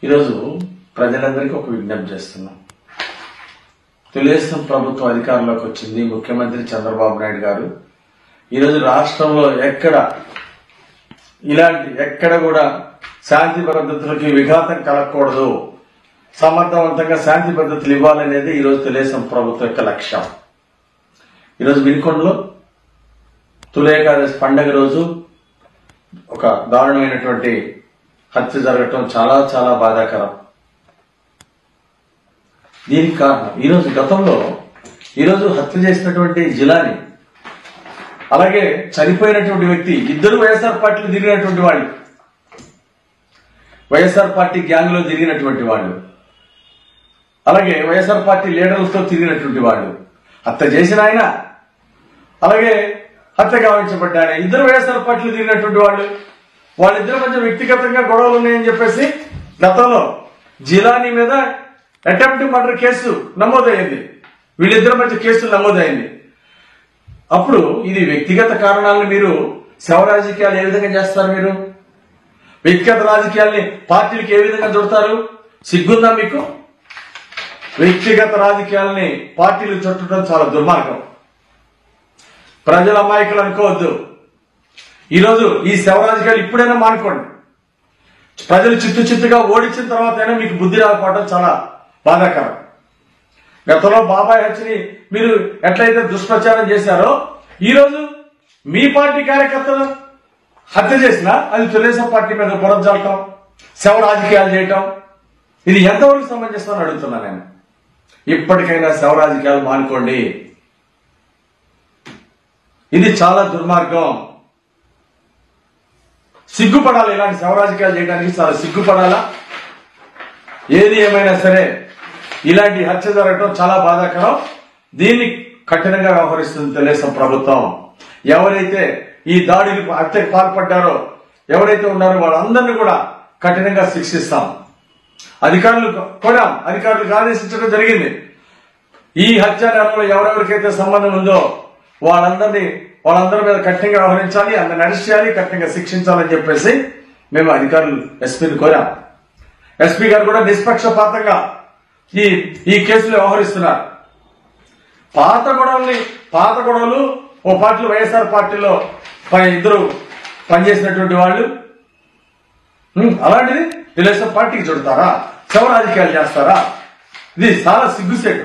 ఈరోజు ప్రజలందరికీ ఒక విజ్ఞప్తి చేస్తున్నాం. తెలుగుదేశం ప్రభుత్వం అధికారంలోకి వచ్చింది. ముఖ్యమంత్రి చంద్రబాబు నాయుడు గారు ఈరోజు రాష్ట్రంలో ఎక్కడ కూడా శాంతి భద్రతలకి విఘాతం కలగకూడదు, సమర్థవంతంగా శాంతి భద్రతలు ఇవ్వాలనేది ఈరోజు తెలుగుదేశం ప్రభుత్వం యొక్క లక్ష్యం. ఈరోజు వినుకొండలో తొలి ఏకాదశి పండుగ రోజు ఒక దారుణమైనటువంటి హత్య జరగటం చాలా చాలా బాధాకరం. దీనికి కారణం ఈరోజు హత్య చేసినటువంటి జిలాని, అలాగే చనిపోయినటువంటి వ్యక్తి ఇద్దరు వైఎస్ఆర్ పార్టీలో తిరిగినటువంటి వాళ్ళు, వైఎస్ఆర్ పార్టీ గ్యాంగ్ లో తిరిగినటువంటి వాళ్ళు, అలాగే వైఎస్ఆర్ పార్టీ లీడర్లతో తిరిగినటువంటి వాళ్ళు, హత్య చేసిన ఆయన అలాగే హత్య గావించబడ్డ ఆయన ఇద్దరు వైఎస్ఆర్ పార్టీలో తిరిగినటువంటి వాళ్ళిద్దరి మధ్య వ్యక్తిగతంగా గొడవలు ఉన్నాయని చెప్పేసి గతంలో జిలానీ మీద అటెంప్ట్ మర్డర్ కేసు నమోదైంది. వీళ్ళిద్దరి మధ్య కేసులు నమోదైంది. అప్పుడు ఇది వ్యక్తిగత కారణాలను మీరు శవ రాజకీయాలు ఏ విధంగా చేస్తారు? మీరు వ్యక్తిగత రాజకీయాల్ని పార్టీలకు ఏ విధంగా చుడతారు? సిగ్గుందా మీకు? వ్యక్తిగత రాజకీయాలని పార్టీలు చుట్టడం చాలా దుర్మార్గం. ప్రజల అమాయకులు అనుకోవద్దు. ఈరోజు ఈ శవ రాజకీయాలు ఇప్పుడైనా మానుకోండి. ప్రజలు చిత్తుగా ఓడించిన తర్వాత అయినా మీకు బుద్ధి రాకపోవడం చాలా బాధాకరం. గతంలో బాబాయ్ హత్యని మీరు ఎట్లయితే దుష్ప్రచారం చేశారో, ఈరోజు మీ పార్టీ కార్యకర్తలు హత్య చేసినా అది తెలుగుదేశం పార్టీ మీద బురద జల్లటం, శవ రాజకీయాలు చేయటం, ఇది ఎంతవరకు సమంజసం అని అడుగుతున్నా నేను. ఇప్పటికైనా శవ రాజకీయాలు మానుకోండి. ఇది చాలా దుర్మార్గం. సిగ్గుపడాలి. ఇలాంటి శవ రాజకీయాలు చేయడానికి చాలా సిగ్గుపడాలా? ఏది ఏమైనా సరే ఇలాంటి హత్య జరగడం చాలా బాధాకరం. దీన్ని కఠినంగా వ్యవహరిస్తుంది తెలుగుదేశం ప్రభుత్వం. ఎవరైతే ఈ దాడికి హత్యకు పాల్పడ్డారో, ఎవరైతే ఉన్నారో వాళ్ళందరినీ కూడా కఠినంగా శిక్షిస్తాం. అధికారులకు ఆదేశించడం జరిగింది. ఈ హత్యానేరంలో ఎవరెవరికైతే సంబంధం ఉందో వాళ్ళందరి మీద కఠినంగా వ్యవహరించాలి, అందరిని అరెస్ట్ చేయాలి, కఠినంగా శిక్షించాలని చెప్పేసి మేము అధికారులు ఎస్పీని కోరాం. ఎస్పీ గారు కూడా నిష్పక్షపాతంగా ఈ కేసులో వ్యవహరిస్తున్నారు. పాత గొడవలు ఓ పార్టీలో వైఎస్ఆర్ పార్టీలో ఇద్దరు పనిచేసినటువంటి వాళ్ళు, అలాంటిది తెలుగుదేశం పార్టీకి చుడతారా? శవ రాజకీయాలు చేస్తారా? ఇది చాలా సిగ్గుసేటు.